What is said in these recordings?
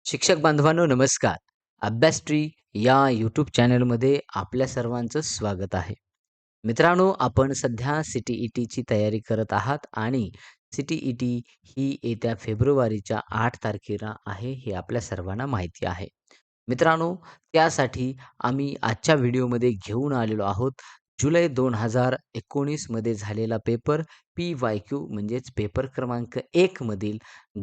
शिक्षक बांधवांनो नमस्कार. अभ्यास ट्री या यूट्यूब चॅनलमध्ये आपल्या सर्वांचं स्वागत आहे. मित्रांनो, आपण सध्या सी-टी-ई-टीची तयारी करत आहात आणि सी-टी-ई-टी ही येत्या फेब्रुवारीच्या 8 तारखेला आहे, हे आपल्या सर्वांना माहिती आहे. मित्रांनो, त्यासाठी आम्ही आजच्या व्हिडिओमध्ये घेऊन आलेलो आहोत जुलै 2019 मध्ये झालेला पेपर पी-वाय-क्यू म्हणजेच पेपर क्रमांक 1 मधील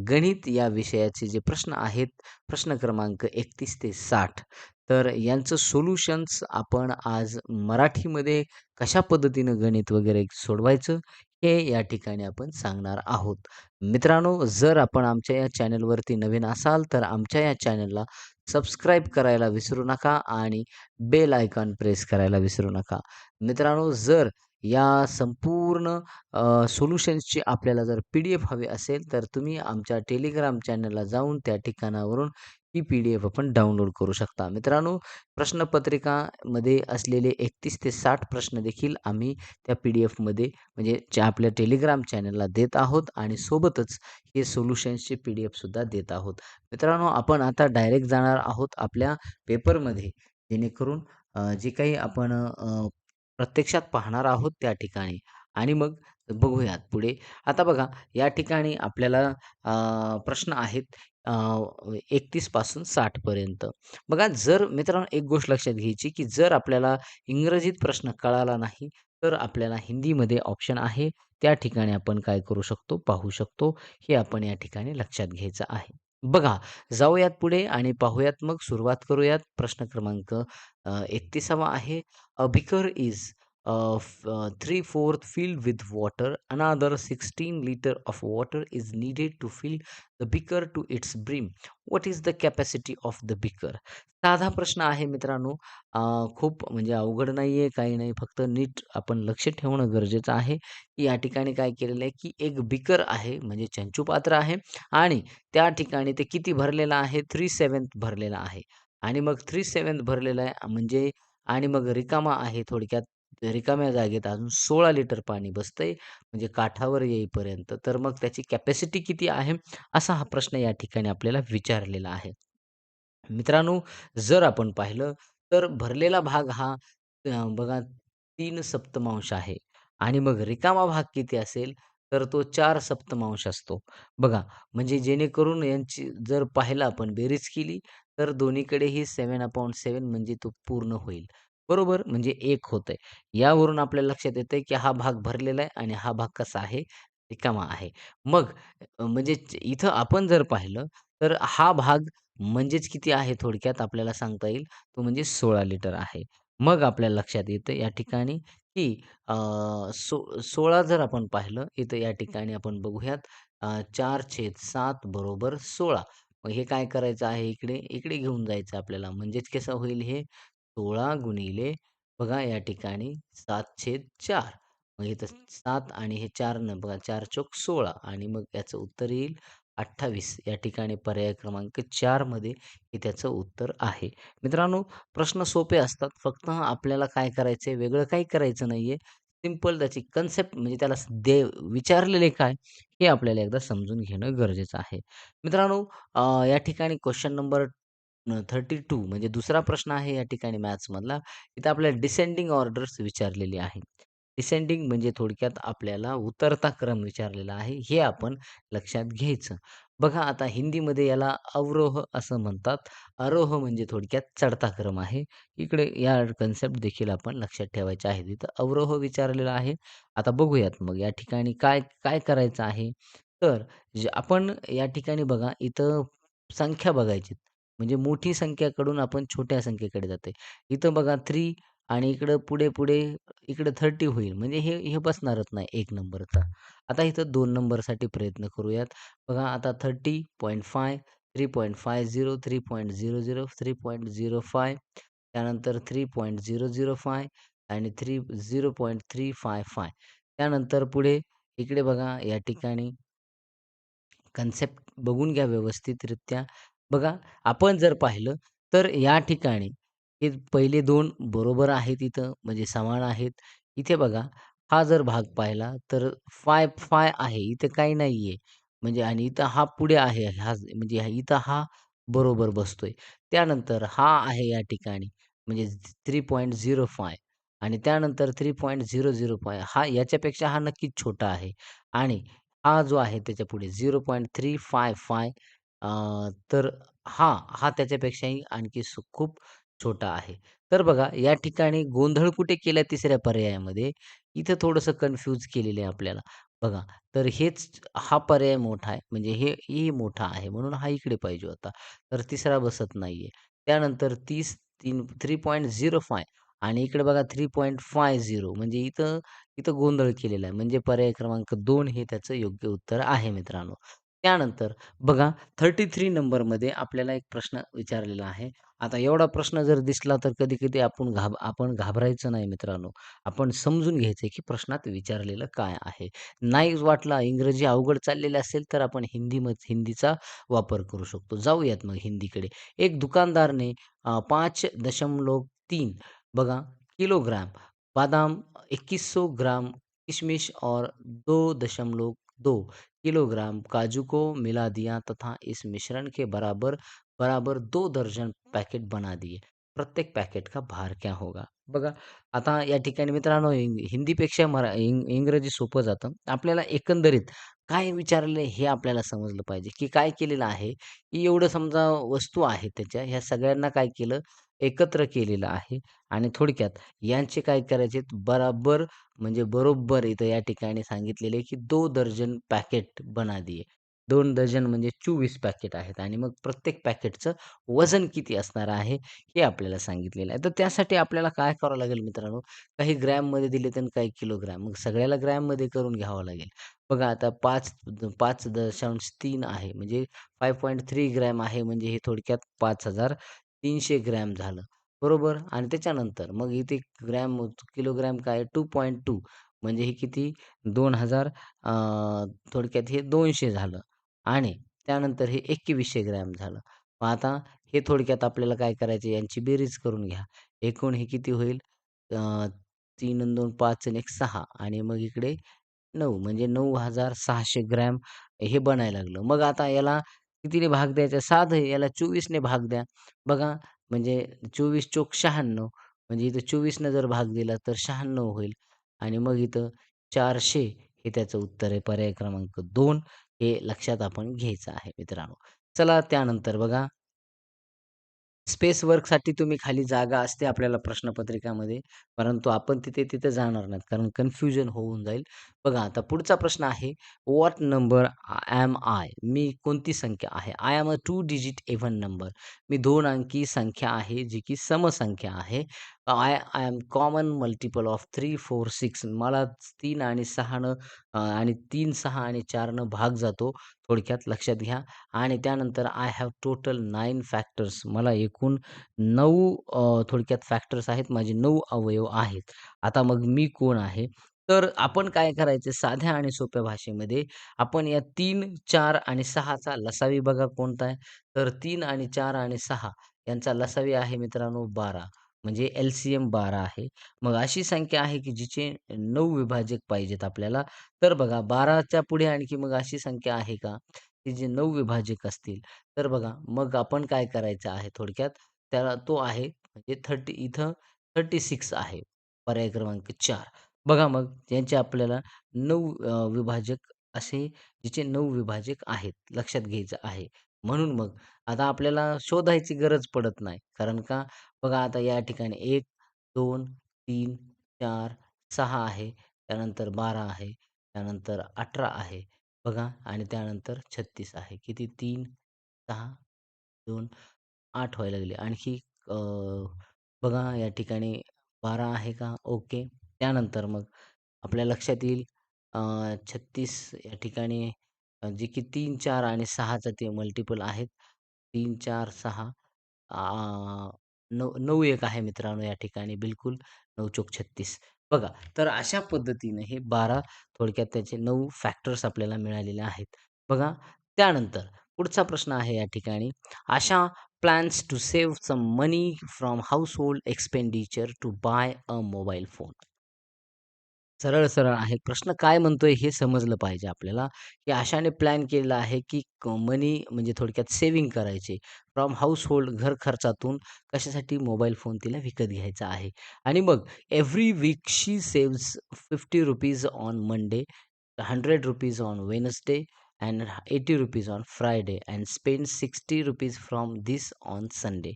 गणित या विषयाचे जे प्रश्न आहेत, प्रश्न क्रमांक 31 ते 60. तर यांचं सोल्युशन्स आपण आज मराठीमध्ये कशा पद्धतीनं गणित वगैरे सोडवायचं, हे या ठिकाणी आपण सांगणार आहोत. मित्रांनो, जर आपण आमच्या या चॅनलवरती नवीन असाल, तर आमच्या या चॅनलला सबस्क्राईब करायला विसरू नका आणि बेल आयकॉन प्रेस करायला विसरू नका. मित्रांनो, जर या संपूर्ण सोल्युशन्सची आपल्याला जर पी-डी-एफ हवी असेल, तर तुम्ही आमच्या टेलिग्राम चॅनलला जाऊन त्या ठिकाणावरून ही पी-डी-एफ आपण डाउनलोड करू शकता. मित्रांनो, प्रश्नपत्रिकामध्ये असलेले 31 ते 60 प्रश्न देखील आम्ही त्या पी-डी-एफमध्ये म्हणजे आपल्या टेलिग्राम चॅनलला देत आहोत आणि सोबतच हे सोल्युशन्सची पी-डी-एफसुद्धा देत आहोत. मित्रांनो, आपण आता डायरेक्ट जाणार आहोत आपल्या पेपरमध्ये, जेणेकरून जे काही आपण प्रत्यक्षात पाहणार आहोत त्या ठिकाणी आणि मग बघूयात पुढे. आता बघा, या ठिकाणी आपल्याला प्रश्न आहेत 31 पासून 60 पर्यंत. बघा, जर मित्रांनो एक गोष्ट लक्षात घ्यायची, की जर आपल्याला इंग्रजीत प्रश्न कळाला नाही, तर आपल्याला हिंदीमध्ये ऑप्शन आहे. त्या ठिकाणी आपण काय करू शकतो, पाहू शकतो. हे आपण या ठिकाणी लक्षात घ्यायचं आहे. बघा, जाऊयात पुढे आणि पाहूयात, मग सुरुवात करूयात. प्रश्न क्रमांक 31वा आहे. अ beaker is 3/4 filled with water. Another 16 liter of water is needed to fill the beaker to its brim. What is the capacity of the beaker? साधा प्रश्न आहे मित्रांनो. खूप म्हणजे अवघड नाहीये, काही नाही. फक्त नीट आपण लक्ष ठेवणं गरजेचं आहे, की या ठिकाणी काय केलेलं आहे, की एक बिकर आहे म्हणजे चंचू पात्र आहे आणि त्या ठिकाणी ते किती भरलेलं आहे, 3/7 भरलेलं आहे आणि मग 3/7 भरलेलं आहे म्हणजे आणि मग रिकामा आहे थोडक्यात. रिकाम्या जागेत अजून 16 लिटर पाणी बसतंय म्हणजे काठावर येईपर्यंत. तर मग त्याची कॅपॅसिटी किती आहे? असा हा प्रश्न या ठिकाणी आपल्याला विचारलेला आहे. मित्रांनो, जर आपण पाहिलं तर भरलेला भाग हा बघा 3/7 आहे आणि मग रिकामा भाग किती असेल, तर तो 4/7 असतो. बघा, म्हणजे जेणेकरून यांची जर पाहिलं आपण बेरीज केली, तर दोन्हीकडेही 7/7 म्हणजे तो पूर्ण होईल. बरोबर? म्हणजे 1 होतंय. यावरून आपल्या लक्षात येतंय, की हा भाग भरलेला आहे आणि हा भाग कसा आहे? रिकामा आहे. मग म्हणजे इथं आपण जर पाहिलं, तर हा भाग म्हणजेच किती आहे थोडक्यात आपल्याला सांगता येईल, तो म्हणजे 16 लिटर आहे. मग आपल्या लक्षात येतं या ठिकाणी, की 16 जर आपण पाहिलं, इथं या ठिकाणी आपण बघूयात 4/7 बरोबर 16. मग हे काय करायचं आहे इकडे, इकडे घेऊन जायचं आपल्याला. म्हणजेच कसं होईल हे 16 गुणिले बघा या ठिकाणी 7/4. मग इथं 7 आणि हे 4 न बघा 4 चोक 16 आणि मग याचं उत्तर येईल 28. या ठिकाणी पर्याय क्रमांक 4 मध्ये हे त्याचं उत्तर आहे. मित्रांनो, प्रश्न सोपे असतात. फक्त आपल्याला काय करायचंय, वेगळं काही करायचं नाहीये. सिंपल त्याची कन्सेप्ट म्हणजे त्याला विचारलेले काय, हे आपल्याला एकदा समजून घेणं गरजेचं आहे. मित्रांनो, या ठिकाणी क्वेशन नंबर 32 म्हणजे दुसरा प्रश्न आहे या ठिकाणी मॅथ्समधला. इथं आपल्याला डिसेंडिंग ऑर्डर्स विचारलेली आहे. डिसेंडिंग म्हणजे थोडक्यात आपल्याला उतरता क्रम विचारलेला आहे. हे आपण लक्षात घ्यायचं. बघा, आता हिंदीमध्ये याला अवरोह असं म्हणतात. आरोह म्हणजे थोडक्यात चढता क्रम आहे. इकडे या कन्सेप्ट देखील आपण लक्षात ठेवायच्या आहेत. इथं अवरोह विचारलेला आहे. आता बघूयात मग या ठिकाणी काय काय करायचं आहे. तर जे आपण या ठिकाणी बघा, इथं संख्या बघायची. म्हणजे मोठी संख्याकडून आपण छोट्या संख्येकडे जातोय. इथं बघा 3 आणि इकडं पुढे-पुढे इकडं 30 होईल. म्हणजे हे हे बसणारच नाही 1 नंबरचा. आता इथं 2 नंबरसाठी प्रयत्न करूयात. बघा आता 30.5, 3.50, 3.00, 3.05 त्यानंतर 3.005 आणि 0.355 त्यानंतर पुढे इकडे बघा या ठिकाणी कन्सेप्ट बघून घ्या व्यवस्थितरित्या. बघा, आपण जर पाहिलं तर या ठिकाणी हे पहिले 2 बरोबर आहेत इथं म्हणजे समान आहेत. इथे बघा, हा जर भाग पाहिला तर फाय आहे. इथे काही नाहीये. म्हणजे आणि इथं हा पुढे आहे. हा म्हणजे इथं हा बरोबर बसतोय. त्यानंतर हा आहे या ठिकाणी म्हणजे 3.05 आणि त्यानंतर 3.005 हा याच्यापेक्षा हा नक्कीच छोटा आहे आणि हा जो आहे त्याच्यापुढे 0.355 तर हा त्याच्यापेक्षाही आणखी खूप छोटा आहे. तर बघा या ठिकाणी गोंधळ कुठे केला तिसऱ्या पर्यायामध्ये, इथं थोडंसं कन्फ्यूज केलेलं आहे आपल्याला. बघा, तर हा पर्याय मोठा आहे. म्हणजे हेही मोठा आहे म्हणून हा इकडे पाहिजे होता. तर तिसरा बसत नाहीये. त्यानंतर 3.05 आणि इकडे बघा 3.50 म्हणजे इथं इथं गोंधळ केलेला आहे. म्हणजे पर्याय क्रमांक 2 हे त्याचं योग्य उत्तर आहे मित्रांनो. त्यानंतर बघा 33 नंबरमध्ये आपल्याला एक प्रश्न विचारलेला आहे. आता एवढा प्रश्न जर दिसला तर कधी-कधी आपण घाबरायचं नाही मित्रांनो. आपण समजून घ्यायचं की प्रश्नात विचारलेलं काय आहे. नाही वाटला इंग्रजी अवघड चाललेलं असेल तर आपण हिंदीचा वापर करू शकतो. जाऊयात मग हिंदीकडे. एक दुकानदारने 5.3 बघा किलोग्राम बादाम, 2100 ग्राम किशमिश और 2.2 किलोग्राम काजू को मिला दिया तथा इस मिश्रण के बराबर बराबर 2 दर्जन पैकेट बना दिए. प्रत्येक पॅकेट का भार क्या होगा? बघा, आता या ठिकाणी मित्रांनो हिंदीपेक्षा इंग्रजी सोपं जातं. आपल्याला एकंदरीत काय विचारलंय हे आपल्याला समजलं पाहिजे, की काय केलेलं आहे, की एवढं समजा वस्तू आहेत त्याच्या, ह्या सगळ्यांना काय केलं, एकत्र केलेलं आहे आणि थोडक्यात यांचे काय करायचे बराबर म्हणजे बरोबर इथं या ठिकाणी सांगितलेले आहे, की 2 दर्जन पॅकेट बना दिए. 2 डझन म्हणजे 24 पॅकेट आहेत आणि मग प्रत्येक पॅकेटचं वजन किती असणार आहे, हे आपल्याला सांगितलेलं आहे. तर त्यासाठी आपल्याला काय करावं लागेल मित्रांनो, काही ग्रॅममध्ये दिलेत आणि काही किलोग्रॅम. मग सगळ्याला ग्रॅममध्ये करून घ्यावं लागेल. बघा आता 5.3 आहे म्हणजे 5.3 ग्रॅम आहे म्हणजे हे थोडक्यात 5,300 ग्रॅम झालं. बरोबर आणि त्याच्यानंतर मग इथे किलोग्रॅम काय 2.2 म्हणजे हे किती 2000 थोडक्यात हे 200 झालं आणि त्यानंतर हे 2100 ग्रॅम झालं. मग आता हे थोडक्यात आपल्याला काय करायचं यांची बेरीज करून घ्या. एकूण हे किती होईल 3 अन् 2 5 आणि 1 6 आणि मग इकडे 9 म्हणजे 9600 ग्रॅम हे बनायला लागलं. मग आता याला कितीने भाग द्यायचा? साधं आहे. याला 24 ने भाग द्या. बघा म्हणजे 24 चोक 96 म्हणजे इथं 24 ने जर भाग दिला तर 96 होईल आणि मग इथं 400 हे त्याचं उत्तर आहे. पर्याय क्रमांक 2 हे लक्षात आपण घ्यायचं आहे मित्रांनो. चला त्यानंतर बघा स्पेस वर्कसाठी तुम्ही खाली जागा असते आपल्याला प्रश्नपत्रिकामध्ये, परंतु आपण तिथे तिथे जाणार नाहीत कारण कन्फ्युजन होऊन जाईल. बघा आता पुढचा प्रश्न आहे, व्हॉट नंबर ॲम आय? मी कोणती संख्या आहे? I am a 2 digit even number. मी 2 अंकी संख्या आहे, जी की समसंख्या आहे. I I am common multiple of 3, 4, 6. मला 3 आणि 6 आणि 3, 6 आणि 4 भाग जातो. थोडक्यात लक्षात घ्या. आणि त्यानंतर आय हॅव टोटल 9 फॅक्टर्स. मला एकूण 9 थोडक्यात फॅक्टर्स आहेत. माझे 9 अवयव आहेत. आता मग मी कोण आहे? तर आपण काय करायचं साध्या आणि सोप्या भाषेमध्ये आपण या 3, 4 आणि 6 चा लसावी बघा कोणता आहे? तर 3 आणि 4 आणि 6 यांचा लसावी आहे मित्रांनो 12. म्हणजे एल-सी-एम 12 आहे. मग अशी संख्या आहे की जिचे 9 विभाजक पाहिजेत आपल्याला. तर बघा 12च्या पुढे आणखी मग अशी संख्या आहे का? की जे 9 विभाजक असतील. तर बघा मग आपण काय करायचं आहे थोडक्यात त्याला तो आहे म्हणजे 30 इथं 36 आहे. पर्याय क्रमांक 4. बघा मग यांचे आपल्याला 9 विभाजक असे जिचे 9 विभाजक आहेत. लक्षात घ्यायचं आहे. म्हणून मग आता आपल्याला शोधायची गरज पडत नाही. कारण का बघा आता या ठिकाणी 1, 2, 3, 4, 6 आहे. त्यानंतर 12 आहे. त्यानंतर 18 आहे. बघा आणि त्यानंतर 36 आहे. किती 3, 6, 2, 8 व्हायला लागले. आणखी अ, बघा या ठिकाणी 12 आहे का? ओके. त्यानंतर मग आपल्या लक्षात येईल 36 या ठिकाणी जे की 3, 4 आणि 6चं ते मल्टिपल आहेत. 3, 4, 6 आ, 9 एक आहे मित्रांनो या ठिकाणी बिलकुल 9 चोक 36. बघा, तर अशा पद्धतीने हे 12 थोडक्यात त्याचे 9 फॅक्टर्स आपल्याला मिळालेले आहेत. बघा, त्यानंतर पुढचा प्रश्न आहे या ठिकाणी, Asha plans to save some money from household expenditure to buy a mobile phone. सरळ-सरळ आहे. प्रश्न काय म्हणतोय हे समजलं पाहिजे आपल्याला, की अशाने प्लॅन केलेला आहे, की मनी म्हणजे थोडक्यात सेव्हिंग करायचे. फ्रॉम हाउसहोल्ड घर खर्चातून कशासाठी मोबाईल फोन तिला विकत घ्यायचा आहे. आणि मग every week she saves ₹50 on Monday, ₹100 on Wednesday and ₹80 on Friday and spend ₹60 from this on Sunday.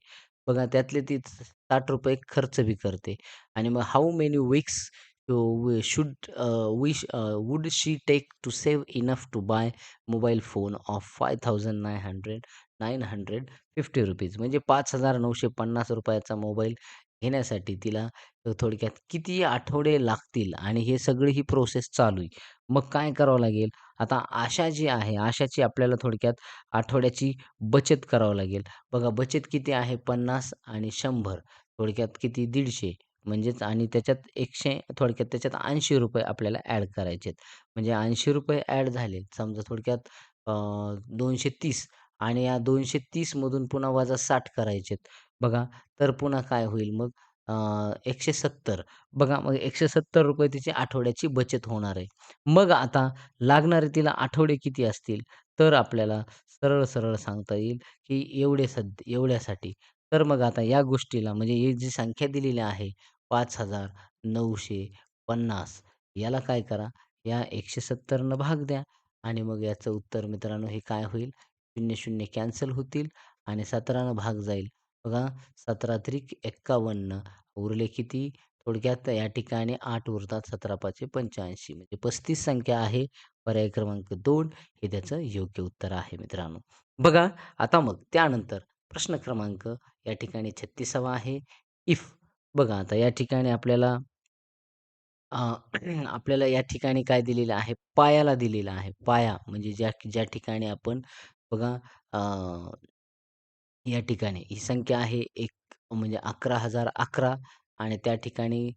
बघा त्यातले ती ₹60 खर्च बी करते. आणि मग how many weeks would she take to save enough to buy mobile phone of 5,950 rupees म्हणजे ₹5,950 mobile घेण्यासाठी तिला थोडक्यात किती आठवडे लागतील आणि हे सगळी ही प्रोसेस चालू आहे. मग काय करावं लागेल? आता आशा जी आहे, आशाची आपल्याला थोडक्यात आठवड्याची बचत करावं लागेल. बघा बचत किती आहे 50 आणि 100 थोडक्यात किती 150 म्हणजेच आणि त्याच्यात 100 थोडक्यात त्याच्यात ₹80 आपल्याला ॲड करायचे आहेत. म्हणजे ₹80 ॲड झाले. समजा थोडक्यात 230 आणि या 230 मधून पुन्हा वजा 60 करायचेत. बघा, तर पुन्हा काय होईल मग 170 बघा मग ₹170 तिची आठवड्याची बचत होणार आहे. मग आता लागणारे तिला आठवडे किती असतील? तर आपल्याला सरळ-सरळ सांगता येईल, की एवढ्यासाठी. तर मग आता या गोष्टीला म्हणजे ही जी संख्या दिलेली आहे 5,950 याला काय करा, या 170 न भाग द्या आणि मग याचं उत्तर मित्रांनो हे काय होईल? 0-0 कॅन्सल होतील आणि 17 न भाग जाईल. बघा 17 त्रिक 51 उरले किती? थोडक्यात या ठिकाणी 8 उरतात 17 पाचे 85 म्हणजे 35 संख्या आहे. पर्याय क्रमांक 2 हे त्याचं योग्य उत्तर आहे मित्रांनो. बघा आता मग त्यानंतर प्रश्न क्रमांक या ठिकाणी 36वा आहे. इफ बघा आता या ठिकाणी आपल्याला अ, आपल्याला या ठिकाणी काय दिलेलं आहे? पायाला दिलेला आहे. पाया म्हणजे ज्या ज्या ठिकाणी आपण बघा अ, या ठिकाणी ही संख्या आहे एक म्हणजे 11,011 आणि त्या ठिकाणी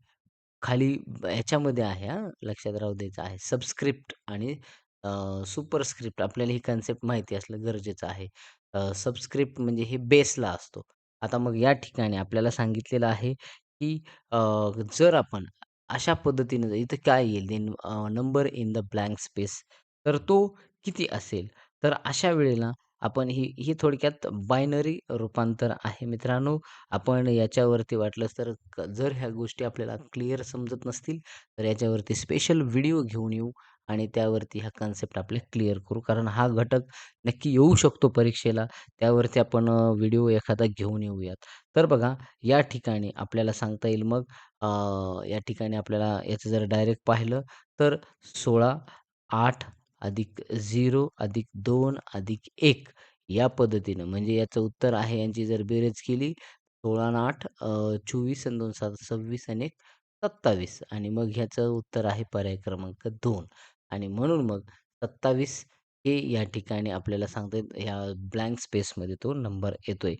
खाली ह्याच्यामध्ये आहे हां, लक्षात राहू द्यायचं आहे. सबस्क्रिप्ट आणि सुपरस्क्रिप्ट आपल्याला ही कन्सेप्ट माहिती असणं गरजेचं आहे. सबस्क्रिप्ट म्हणजे हे बेसला असतो. आता मग या ठिकाणी आपल्याला सांगितलेलं आहे, की अ, जर आपण अशा पद्धतीने इथं काय येईल number in the blank space तर तो किती असेल? तर अशा वेळेला आपण ही थोडक्यात बायनरी रूपांतर आहे मित्रांनो. आपण याच्यावरती वाटलंच तर जर ह्या गोष्टी आपल्याला क्लिअर समजत नसतील, तर याच्यावरती स्पेशल व्हिडिओ घेऊन येऊ आणि त्यावरती हा कन्सेप्ट आपले क्लिअर करू. कारण हा घटक नक्की येऊ शकतो परीक्षेला. त्यावरती आपण व्हिडिओ एखादा घेऊन येऊयात. तर बघा या ठिकाणी आपल्याला सांगता येईल मग या ठिकाणी आपल्याला याचं जर डायरेक्ट पाहिलं तर 16, 8 अधिक 0 अधिक 2 अधिक 1 या पद्धतीनं म्हणजे याचं उत्तर आहे यांची जर बेरीज केली 16 आणि 8 24 आणि 2 7 26 आणि 1 27 आणि मग ह्याचं उत्तर आहे पर्याय क्रमांक 2 आणि म्हणून मग 27 हे या ठिकाणी आपल्याला सांगता येईल ह्या ब्लँक स्पेसमध्ये तो नंबर येतोय.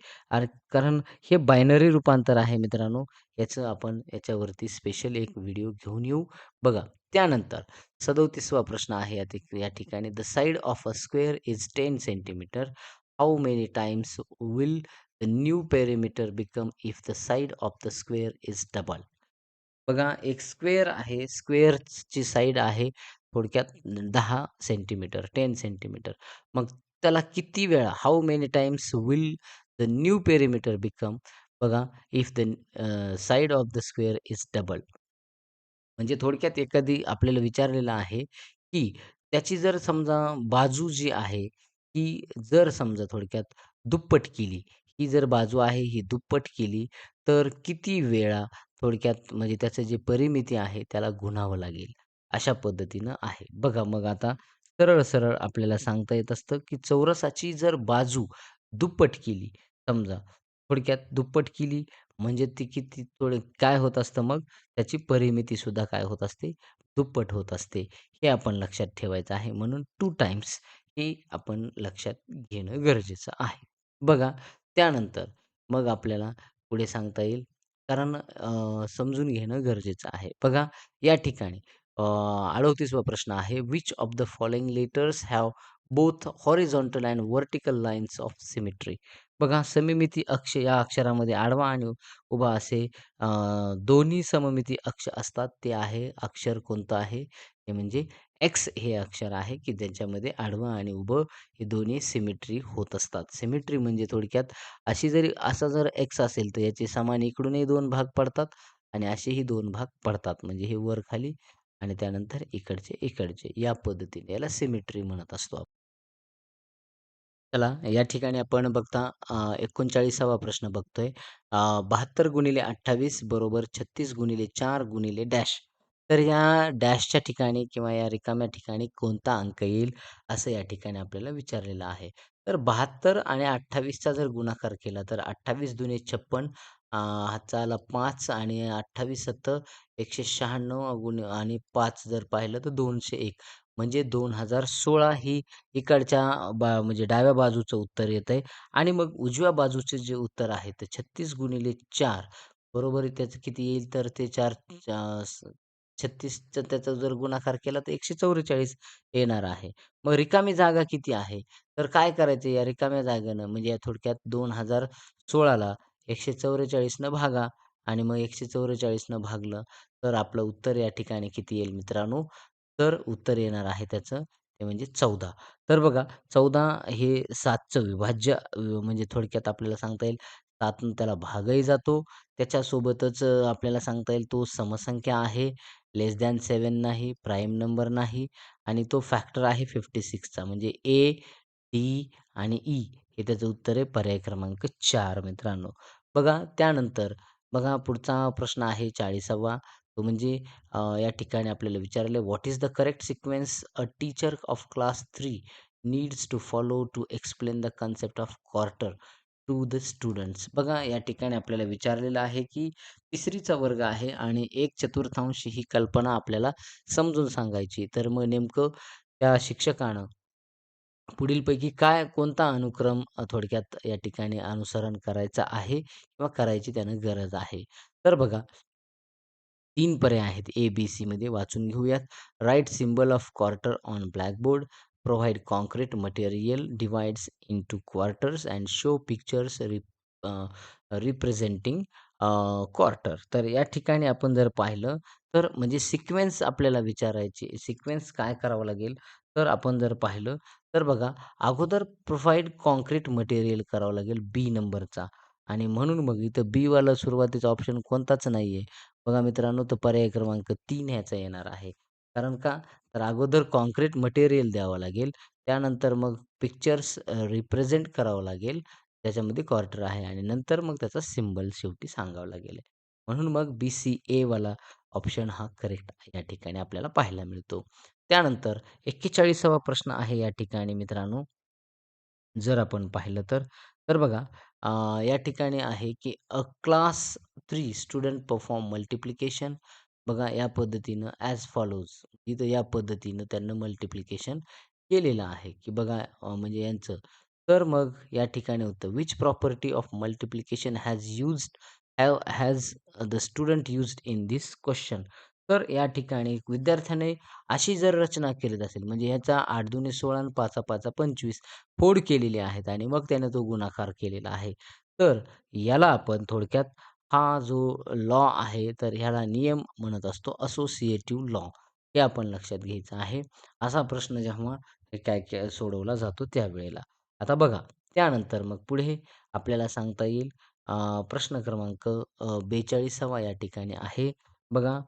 कारण हे बायनरी रूपांतर आहे मित्रांनो. याचं आपण याच्यावरती स्पेशल एक व्हिडिओ घेऊन येऊ. बघा त्यानंतर 37वा प्रश्न आहे या ठिकाणी the side of a square is 10 centimetre. How many times will the new perimeter become if the side of the square is double. बघा एक स्क्वेअर आहे. स्क्वेअरची साइड आहे थोडक्यात 10 सेंटीमीटर, 10 सेंटीमीटर. मग त्याला किती वेळा how many times will the new perimeter become बघा if the side of the square is double. म्हणजे थोडक्यात एखादी आपल्याला विचारलेलं आहे, की त्याची जर समजा बाजू जी आहे, ही जर समजा थोडक्यात दुप्पट केली, ही जर बाजू आहे ही दुप्पट केली, तर किती वेळा थोडक्यात म्हणजे त्याचं जे परिमिती आहे त्याला गुणावं लागेल. अशा पद्धतीनं आहे. बघा मग आता सरळ-सरळ आपल्याला सांगता येत असतं, की चौरसाची जर बाजू दुप्पट केली समजा, थोडक्यात दुप्पट केली म्हणजे ती किती काय होत असतं मग त्याची परिमितीसुद्धा काय होत असते, दुप्पट होत असते. हे आपण लक्षात ठेवायचं आहे. म्हणून 2 टाइम्स हे आपण लक्षात घेणं गरजेचं आहे. बघा त्यानंतर मग आपल्याला पुढे सांगता येईल कारण समजून घेणं गरजेचं आहे. बघा या ठिकाणी 38वा प्रश्न आहे. Which of the following letters have both horizontal and vertical lines of symmetry. बघा सममिती अक्ष या अक्षरामध्ये आडवा आणि उभा असे अ, दोन्ही सममिती अक्ष असतात. ते आहे अक्षर कोणतं आहे? हे म्हणजे एक्स हे अक्षर आहे, की ज्याच्यामध्ये आडवं आणि उभं हे दोन्ही सिमेट्री होत असतात. सिमेट्री म्हणजे थोडक्यात असा जर एक्स असेल, तर याचे समान इकडूनही 2 भाग पडतात आणि असेही 2 भाग पडतात. म्हणजे हे वर-खाली आणि त्यानंतर इकडचे, इकडचे या पद्धतीने याला सिमेट्री म्हणत असतो आपण. चला या ठिकाणी आपण बघता 39वा प्रश्न बघतोय. 72 गुणिले 28 बरोबर 36 गुणिले 4 गुणिले डॅश. तर या डॅशच्या ठिकाणी किंवा या रिकाम्या ठिकाणी कोणता अंक येईल, असं या ठिकाणी आपल्याला विचारलेलं आहे. तर 72 आणि 28चा जर गुणाकार केला तर 28 दुने 56 हातचा आला 5 आणि 28 सत्त 196 आणि 5 जर पाहिलं तर 201 म्हणजे 2016 ही इकडच्या म्हणजे डाव्या बाजूचं उत्तर येतंय आणि मग उजव्या बाजूचे जे उत्तर आहे ते 36 गुणिले 4 बरोबर आहे त्याचं किती येईल तर ते 4 36चा त्याचा जर गुणाकार केला तर 144 येणार आहे. मग रिकामी जागा किती आहे? तर काय करायचं या रिकाम्या जागेनं म्हणजे या थोडक्यात 2016ला 144 न भागा आणि मग 144 न भागलं तर आपलं उत्तर या ठिकाणी किती येईल मित्रांनो? तर उत्तर येणार आहे त्याचं ते म्हणजे 14. तर बघा 14 हे 7चं विभाज्य म्हणजे थोडक्यात आपल्याला सांगता येईल 7 त्याला भागही जातो. त्याच्यासोबतच आपल्याला सांगता येईल तो समसंख्या आहे, लेस दॅन 7 नाही, प्राईम नंबर नाही आणि तो फॅक्टर आहे 56चा म्हणजे ए, डी आणि ई हे त्याचं उत्तर आहे पर्याय क्रमांक 4 मित्रांनो. बघा त्यानंतर बघा पुढचा प्रश्न आहे 40वा तो म्हणजे या ठिकाणी आपल्याला विचारले what is the correct sequence a teacher of class 3 needs to follow to explain the concept of quarter to the students. बघा या ठिकाणी आपल्याला विचारलेलं आहे की तिसरीचा वर्ग आहे आणि 1/4 ही कल्पना आपल्याला समजून सांगायची. तर मग नेमकं त्या शिक्षकानं पुढीलपैकी कोणता अनुक्रम थोडक्यात या ठिकाणी अनुसरण करायचा आहे किंवा करायची त्यानं गरज आहे. तर बघा 3 पर्याय आहेत ए-बी-सीमध्ये वाचून घेऊयात. Write symbol of quarter on blackboard, provide concrete material, divides into quarters and show pictures representing quarter. तर या ठिकाणी आपण जर पाहिलं तर म्हणजे सिक्वेन्स आपल्याला विचारायची. सिक्वेन्स काय करावं लागेल? तर आपण जर पाहिलं तर बघा अगोदर प्रोव्हाईड काँक्रीट मटेरियल करावं लागेल बी नंबरचा आणि म्हणून मग इथं बी वाला सुरुवातीचा ऑप्शन कोणताच नाहीये. बघा मित्रांनो, तो पर्याय क्रमांक 3 ह्याचा येणार आहे. कारण का? तर अगोदर काँक्रीट मटेरियल द्यावं लागेल. त्यानंतर मग पिक्चर्स रिप्रेझेंट करावं लागेल. त्याच्यामध्ये क्वार्टर आहे आणि नंतर मग त्याचा सिम्बॉल शेवटी सांगावं लागेल. म्हणून मग बी-सी-ए वाला ऑप्शन हा करेक्ट या ठिकाणी आपल्याला पाहायला मिळतो. त्यानंतर 41वा प्रश्न आहे या ठिकाणी मित्रांनो. जर आपण पाहिलं तर, तर बघा या ठिकाणी आहे की अ क्लास 3 स्टुडंट परफॉर्म मल्टिप्लिकेशन. बघा या पद्धतीनं ॲज फॉलोज इथं या पद्धतीनं त्यांनी मल्टिप्लिकेशन केलेलं आहे, की बघा म्हणजे यांचं. तर मग या ठिकाणी होतं which property of multiplication has the student used in this question. तर या ठिकाणी विद्यार्थ्याने अशी जर रचना केली असेल म्हणजे ह्याचा 8 दुने 16 आणि 5 25 फोड केलेले आहेत आणि मग त्याने तो गुणाकार केलेला आहे. तर याला आपण थोडक्यात हा जो लॉ आहे, तर ह्याला नियम म्हणत असतो असोसिएटिव्ह लॉ. हे आपण लक्षात घ्यायचं आहे. असा प्रश्न जेव्हा काय सोडवला जातो त्यावेळेला. आता बघा त्यानंतर मग पुढे आपल्याला सांगता येईल प्रश्न क्रमांक 42वा या ठिकाणी आहे. बघा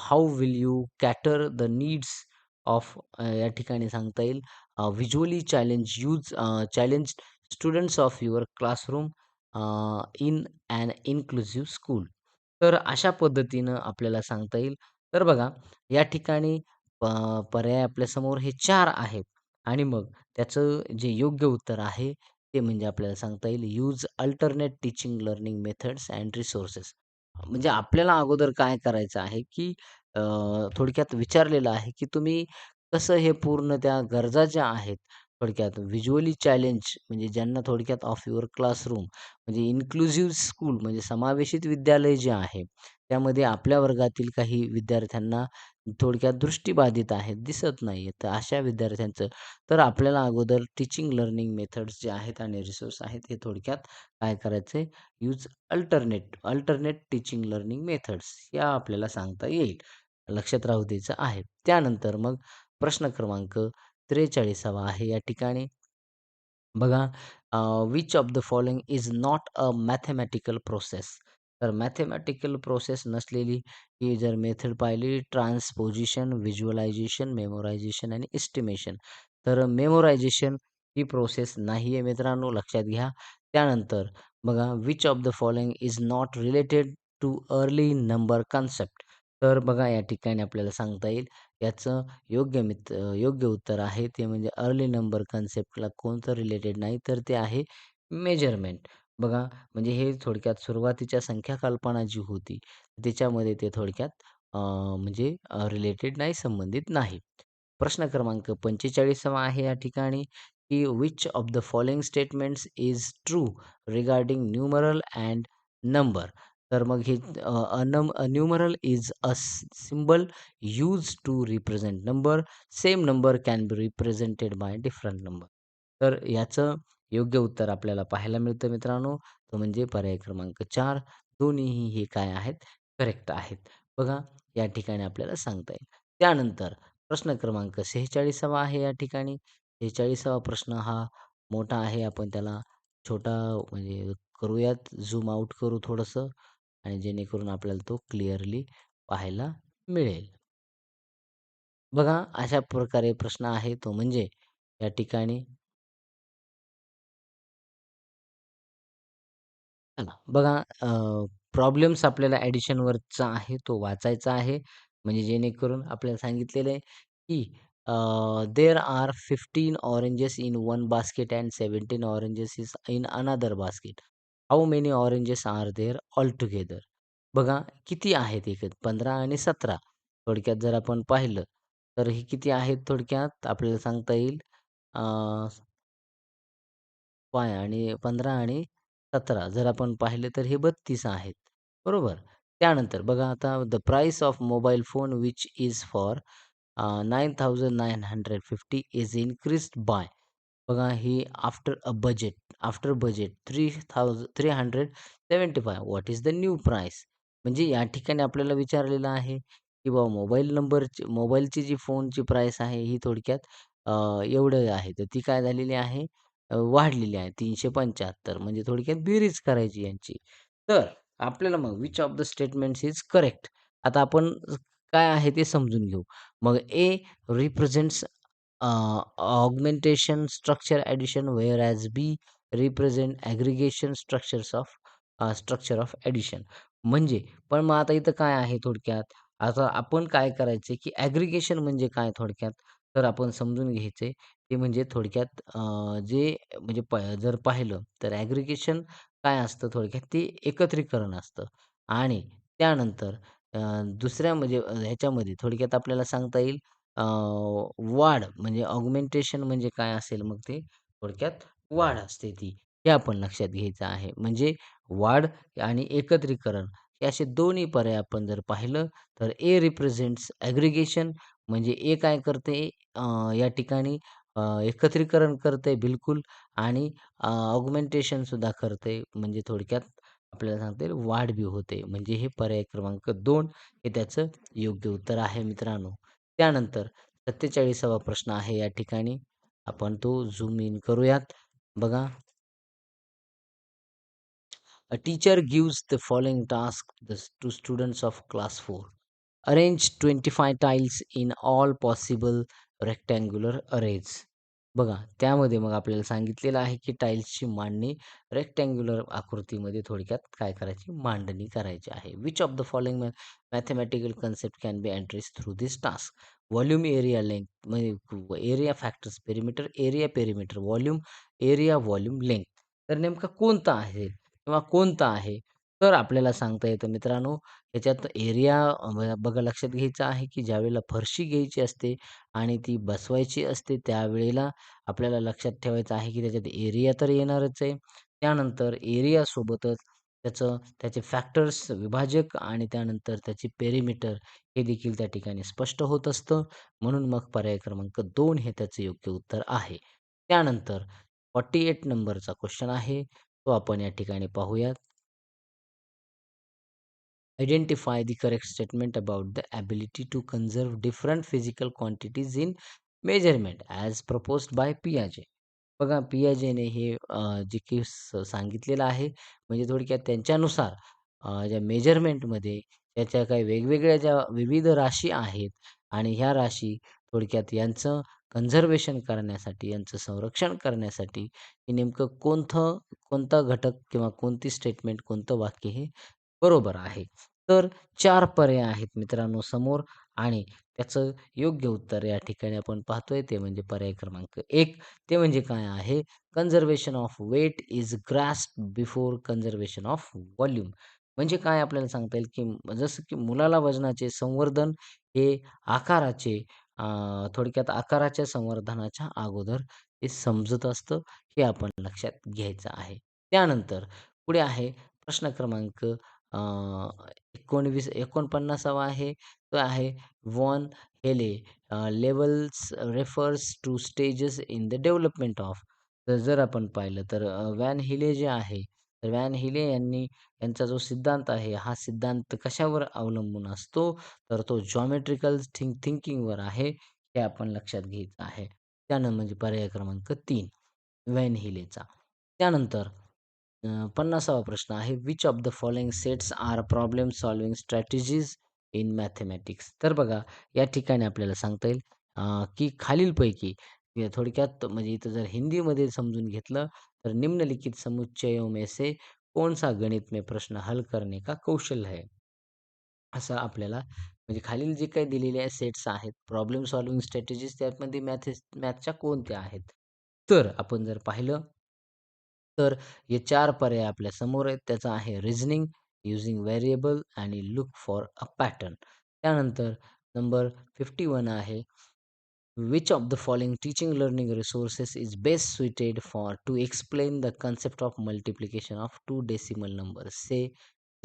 how will you cater the needs of या ठिकाणी सांगता येईल visually challenge students of your classroom in an inclusive school. तर अशा पद्धतीनं आपल्याला सांगता येईल. तर बघा या ठिकाणी प पर्याय आपल्यासमोर हे 4 आहेत आणि मग त्याचं जे योग्य उत्तर आहे ते म्हणजे आपल्याला सांगता येईल use alternate teaching learning methods and resources. म्हणजे आपल्याला अगोदर काय करायचं आहे, की थोडक्यात विचारलेलं आहे, की तुम्ही कसं हे पूर्ण त्या गरजा ज्या आहेत, थोडक्यात व्हिज्युअली चॅलेंज म्हणजे ज्यांना थोडक्यात ऑफ युअर क्लासरूम म्हणजे इन्क्लुसिव्ह स्कूल म्हणजे समावेशित विद्यालय जे आहे, त्यामध्ये आपल्या वर्गातील काही विद्यार्थ्यांना थोडक्यात दृष्टीबाधित आहेत, दिसत नाहीये. तर अशा विद्यार्थ्यांचं तर आपल्याला अगोदर टीचिंग लर्निंग मेथड्स जे आहेत आणि रिसोर्स आहेत, हे थोडक्यात काय करायचंय, use alternate teaching learning methods या आपल्याला सांगता येईल. लक्षात राहू द्यायचं आहे. त्यानंतर मग प्रश्न क्रमांक 43 आहे या ठिकाणी बघा, which of the following is not a mathematical process. तर मॅथेमॅटिकल प्रोसेस नसलेली ही जर मेथड पाहिली, ट्रान्सपोजिशन, व्हिज्युअलायझेशन, मेमोरायझेशन आणि एस्टिमेशन. तर मेमोरायझेशन ही प्रोसेस नाही आहे मित्रांनो, लक्षात घ्या. त्यानंतर बघा, which of the following is not related too early number concept. तर बघा या ठिकाणी आपल्याला सांगता येईल याचं योग्य उत्तर आहे ते म्हणजे अर्ली नंबर कन्सेप्टला कोणतं रिलेटेड नाही, तर ते आहे मेजरमेंट. बघा, म्हणजे हे थोडक्यात सुरुवातीच्या संख्या कल्पना जी होती, त्याच्यामध्ये ते थोडक्यात म्हणजे रिलेटेड नाही, संबंधित नाही. प्रश्न क्रमांक 45 आहे या ठिकाणी, की which of the following statements is true regarding numeral and number. तर मग हे numeral is a symbol used to represent number. Same number can be represented by different number. तर याचं योग्य उत्तर आपल्याला पाहायला मिळतं मित्रांनो. तो म्हणजे पर्याय क्रमांक 4. दोन्हीही हे काय आहेत? करेक्ट आहेत. बघा, या ठिकाणी आपल्याला सांगता येईल. त्यानंतर प्रश्न क्रमांक 46 आहे या ठिकाणी. 46 प्रश्न हा मोठा आहे. आपण त्याला छोटा म्हणजे करूयात, झूम आउट करू थोडंसं आणि जेणेकरून आपल्याला तो क्लिअरली पाहायला मिळेल. बघा, अशा प्रकारे प्रश्न आहे तो म्हणजे या ठिकाणी चला बघा, प्रॉब्लेम्स आपल्याला ॲडिशनवरचा आहे तो वाचायचा आहे. म्हणजे जेणेकरून आपल्याला सांगितलेलं आहे, की there are 15 oranges in one basket and 17 oranges is in another basket. How many oranges are there altogether. बघा, किती आहेत एकूण 15 आणि 17. थोडक्यात जर आपण पाहिलं, तर हे किती आहेत थोडक्यात आपल्याला सांगता येईल. अ, पाय आणि 15 आणि 17 जर आपण पाहिले तर हे 32 आहेत. बरोबर. त्यानंतर बघा आता the price of mobile phone which is for 9,950 is increased by. बघा ही after budget 3,375 what is the new price? म्हणजे या ठिकाणी आपल्याला विचारलेलं आहे, की बाबा मोबाईलची जी फोनची प्राइस आहे ही थोडक्यात एवढं आहे. तर ती काय झालेली आहे? वाढलेली आहे 375 म्हणजे थोडक्यात बेरीज करायची यांची. तर आपल्याला मग which of the statements is correct. आता आपण काय आहे ते समजून घेऊ. मग A represents augmentation structure addition whereas B represent aggregation structure of addition. म्हणजे पण मग आता इथं काय आहे थोडक्यात, आता आपण काय करायचं की ॲग्रीगेशन म्हणजे काय थोडक्यात, तर आपण समजून घ्यायचे ते म्हणजे थोडक्यात जे म्हणजे जर पाहिलं तर ॲग्रीगेशन काय असतं थोडक्यात ते एकत्रीकरण असतं आणि त्यानंतर अ, दुसऱ्या म्हणजे ह्याच्यामध्ये थोडक्यात आपल्याला सांगता येईल वाढ म्हणजे ऑगमेंटेशन म्हणजे काय असेल मग ते थोडक्यात वाढ असते ती. हे आपण लक्षात घ्यायचं आहे. म्हणजे वाढ आणि एकत्रीकरण हे असे दोन्ही पर्याय आपण जर पाहिलं तर ए रिप्रेझेंट्स ॲग्रीगेशन म्हणजे ए काय करते या ठिकाणी एकत्रीकरण करते बिलकुल आणि सुद्धा करते. म्हणजे थोडक्यात आपल्याला सांगता येईल वाढ बी होते. म्हणजे हे पर्याय क्रमांक 2 हे त्याचं योग्य उत्तर आहे मित्रांनो. त्यानंतर 47वा प्रश्न आहे या ठिकाणी. आपण तो झूम इन करूयात. बघा, a teacher gives the following task to students of class 4. Arrange 25 tiles in all possible rectangular arrays. बघा, त्यामध्ये मग आपल्याला सांगितलेलं आहे, की टाइल्सची मांडणी रेक्टँग्युलर आकृतीमध्ये थोडक्यात काय करायची, मांडणी करायची आहे. Which of the following mathematical concept can be address through this task? Volume, area, length म्हणजे area factors, perimeter, volume, area, volume, length. तर नेमका कोणता आहे किंवा कोणता आहे? तर आपल्याला सांगता येतं मित्रांनो, ह्याच्यात एरिया बघा लक्षात घ्यायचं आहे, की ज्यावेळेला फरशी घ्यायची असते आणि ती बसवायची असते, त्यावेळेला आपल्याला लक्षात ठेवायचं आहे, की त्याच्यात एरिया तर येणारच आहे. त्यानंतर एरियासोबतच त्याचे फॅक्टर्स, विभाजक आणि त्यानंतर त्याची पेरिमीटर हे देखील त्या ठिकाणी स्पष्ट होत असतं. म्हणून मग पर्याय क्रमांक 2 हे त्याचं योग्य उत्तर आहे. त्यानंतर 48 नंबरचा क्वेश्चन आहे. तो आपण या ठिकाणी पाहूयात. Identify the correct statement about the ability to conserve different physical quantities in measurement as proposed by Piaget. बघा पियाजेने हे जे की सांगितलेलं आहे म्हणजे थोडक्यात त्यांच्यानुसार ज्या मेजरमेंटमध्ये त्याच्या काही वेगवेगळ्या ज्या विविध राशी आहेत आणि ह्या राशी थोडक्यात यांचं कन्झर्वेशन करण्यासाठी, यांचं संरक्षण करण्यासाठी हे नेमकं कोणता घटक किंवा कोणती स्टेटमेंट, कोणतं वाक्य हे बरोबर आहे. तर 4 पर्याय आहेत मित्रांनो समोर आणि त्याचं योग्य उत्तर या ठिकाणी आपण पाहतोय ते म्हणजे पर्याय क्रमांक 1. ते म्हणजे काय आहे? Conservation of weight is grasped before conservation of volume. म्हणजे काय आपल्याला सांगता येईल, की जसं की मुलाला वजनाचे संवर्धन हे आकाराचे थोडक्यात आकाराच्या संवर्धनाच्या अगोदर ते समजत असतं, हे आपण लक्षात घ्यायचं आहे. त्यानंतर पुढे आहे प्रश्न क्रमांक 49वा आहे. तो आहे व्हॉन हेले levels refers two stages in the development of. तर जर आपण पाहिलं तर व्हॅन हेले जे आहे, तर व्हॅन हेले यांचा जो सिद्धांत आहे, हा सिद्धांत कशावर अवलंबून असतो? तर तो जॉमेट्रिकल थिंकिंगवर आहे, हे आपण लक्षात घ्यायचं आहे. म्हणजे पर्याय क्रमांक 3 व्हॅन हेलेचा. त्यानंतर 50वा प्रश्न आहे. Which of the following sets are problem solving strategies in mathematics. तर बघा या ठिकाणी आपल्याला सांगता येईल की खालीलपैकी थोडक्यात म्हणजे इथं जर हिंदीमध्ये समजून घेतलं तर निम्नलिखित समुच्चयों में से कौन-सा गणित में प्रश्न हल करने का कौशल है? असं आपल्याला म्हणजे खालील जे काही दिलेले सेट्स आहेत, प्रॉब्लेम सॉल्व्हिंग स्ट्रॅटेजीज त्यामध्ये मॅथच्या कोणत्या आहेत? तर आपण जर पाहिलं तर हे 4 पर्याय आपल्या समोर आहेत. त्याचा आहे रिझनिंग, यूजिंग व्हेरिएबल आणि लूक फॉर अ पॅटर्न. त्यानंतर नंबर 51 आहे. Which of the following teaching learning resources is best suited for to explain the concept of multiplication of two decimal numbers? Say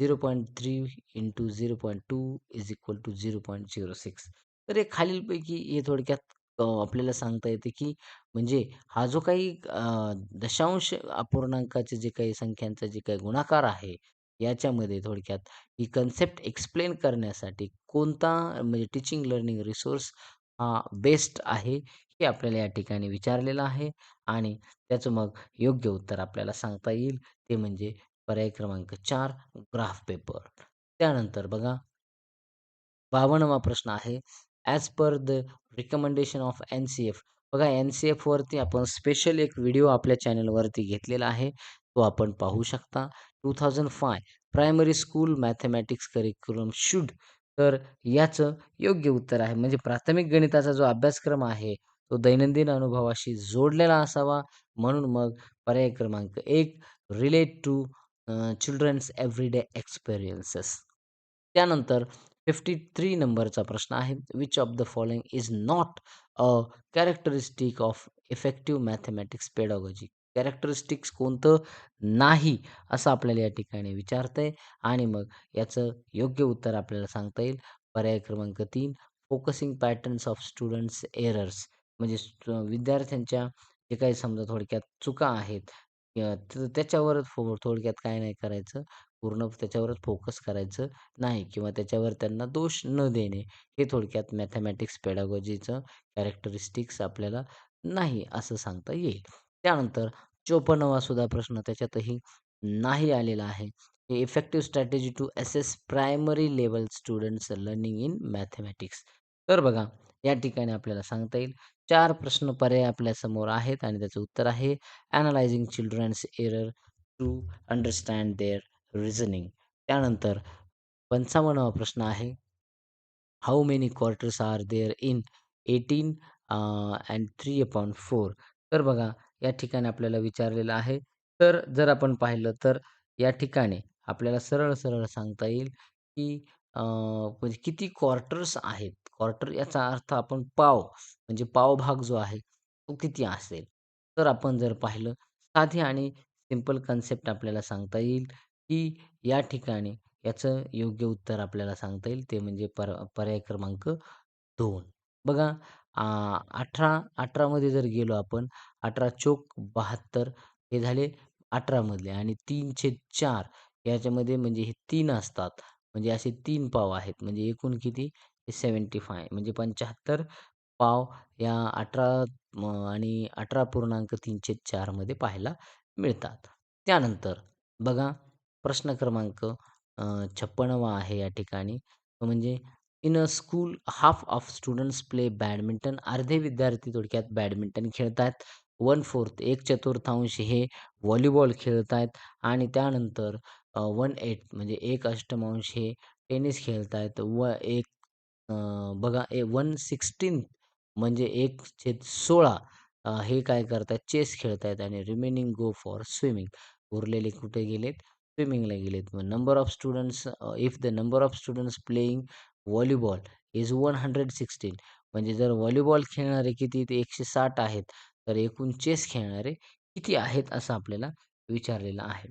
0.3 into 0.2 is equal to 0.06. तर हे खालीलपैकी हे थोडक्यात आपल्याला सांगता येते की म्हणजे हा जो काही दशांश अपूर्णांकाचे जे काही संख्यांचा जे काही गुणाकार आहे, याच्यामध्ये थोडक्यात ही कन्सेप्ट एक्सप्लेन करण्यासाठी कोणता म्हणजे टीचिंग लर्निंग रिसोर्स बेस्ट आहे, हे आपल्याला या ठिकाणी विचारलेलं आहे आणि त्याचं मग योग्य उत्तर आपल्याला सांगता येईल. ते म्हणजे पर्याय क्रमांक 4 ग्राफ पेपर. त्यानंतर बघा 52वा प्रश्न आहे. As per the recommendation of N-C-F. बघा एन-सी-एफवरती आपण स्पेशल एक व्हिडिओ आपल्या चॅनलवरती घेतलेला आहे. तो आपण पाहू शकता. 2005 primary school mathematics curriculum should. तर याचं योग्य उत्तर आहे. म्हणजे प्राथमिक गणिताचा जो अभ्यासक्रम आहे, तो दैनंदिन अनुभवाशी जोडलेला असावा. म्हणून मग पर्याय क्रमांक 1 relate to children's everyday experiences. त्यानंतर 53 नंबरचा प्रश्न आहे. Which of the following is not a characteristic of effective mathematics pedagogy. Characteristics कोणतं नाही, असं आपल्याला या ठिकाणी विचारतंय आणि मग याचं योग्य उत्तर आपल्याला सांगता येईल. पर्याय क्रमांक 3 focusing patterns of students errors. म्हणजे विद्यार्थ्यांच्या जे काही समजा थोडक्यात चुका आहेत त्याच्यावरच थोडक्यात काय नाही करायचं, पूर्ण त्याच्यावरच फोकस करायचं नाही किंवा त्याच्यावर त्यांना दोष न देणे, हे थोडक्यात मॅथेमॅटिक्स पेडागॉजीचं कॅरेक्टरिस्टिक्स आपल्याला नाही असं सांगता येईल. त्यानंतर 54वा सुद्धा प्रश्न त्याच्यातही नाही आलेला आहे. हे effective strategy to assess primary level students learning in mathematics. तर बघा या ठिकाणी आपल्याला सांगता येईल 4 प्रश्न पर्याय आपल्यासमोर आहेत आणि त्याचं उत्तर आहे analysing children's error to understand their reasoning. त्यानंतर 55वा प्रश्न आहे. How many quarters are there in 18 and 3/4. तर बघा या ठिकाणी आपल्याला विचारलेलं आहे. तर जर आपण पाहिलं तर या ठिकाणी आपल्याला सरळ-सरळ सांगता येईल, की म्हणजे किती क्वार्टर्स आहेत. क्वार्टर याचा अर्थ आपण पाव म्हणजे पावभाग जो आहे, तो किती असेल. तर आपण जर पाहिलं साधी आणि सिंपल कन्सेप्ट आपल्याला सांगता येईल, की या ठिकाणी याचं योग्य उत्तर आपल्याला सांगता येईल ते म्हणजे पर्याय क्रमांक 2. बघा 18 18 मध्ये जर गेलो आपण 18 चोक 72 हे झाले 18 मधले आणि 3/4 याच्यामध्ये म्हणजे हे 3 असतात. म्हणजे असे 3 पाव आहेत. म्हणजे एकूण किती? 75 म्हणजे 75 पाव या 18 आणि 18.34 मध्ये पाहायला मिळतात. त्यानंतर बघा प्रश्न क्रमांक 56 आहे या ठिकाणी. तो म्हणजे in a school half of students play badminton. अर्धे विद्यार्थी थोडक्यात बॅडमिंटन खेळतायत. 1/4 1/4 हे व्हॉलीबॉल खेळतायत आणि त्यानंतर 1/8 म्हणजे 1/8 हे टेनिस खेळतायत. बघा 1/16 म्हणजे 1/16 हे काय करतायत चेस खेळतायत आणि रिमेनिंग गो फॉर स्विमिंग. उरलेले कुठे गेलेत? स्विमिंगला गेलेत. मग number of students if the number of students playing volleyball is 116 म्हणजे जर व्हॉलीबॉल खेळणारे किती ते 160 आहेत, तर एकूण चेस खेळणारे किती आहेत असं आपल्याला विचारलेलं आहे.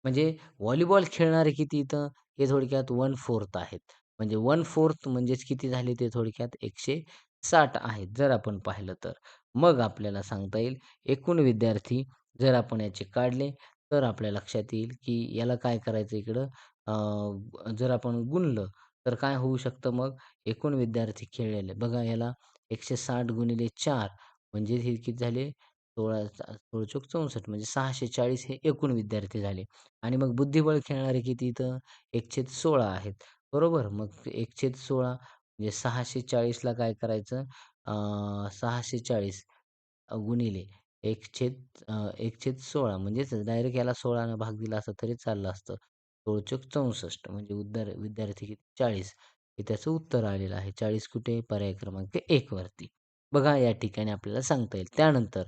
म्हणजे व्हॉलीबॉल खेळणारे किती इथं? हे थोडक्यात 1/4 आहेत. म्हणजे 1/4 म्हणजेच किती झाले ते थोडक्यात 160 आहेत जर आपण पाहिलं तर. मग आपल्याला सांगता येईल एकूण विद्यार्थी जर आपण याचे काढले तर आपल्या लक्षात येईल की याला काय करायचं इकडं जर आपण गुणलं तर काय होऊ शकतं मग एकूण विद्यार्थी खेळलेले. बघा याला 160 गुणिले 4 म्हणजे हे किती झाले 16 चोक 64 म्हणजे 640 हे एकूण विद्यार्थी झाले. आणि मग बुद्धिबळ खेळणारे किती इथं 1/16 आहेत. बरोबर. मग 1/16 म्हणजे 640 ला काय करायचं 640 गुणिले 1/16 म्हणजेच डायरेक्ट याला 16 ने भाग दिला असता तरी चाललं असतं. 16 चौक 64 म्हणजे विद्यार्थी किती 40 हे त्याचं उत्तर आलेलं आहे. 40 कुठे? पर्याय क्रमांक 1 वरती. बघा या ठिकाणी आपल्याला सांगता येईल. त्यानंतर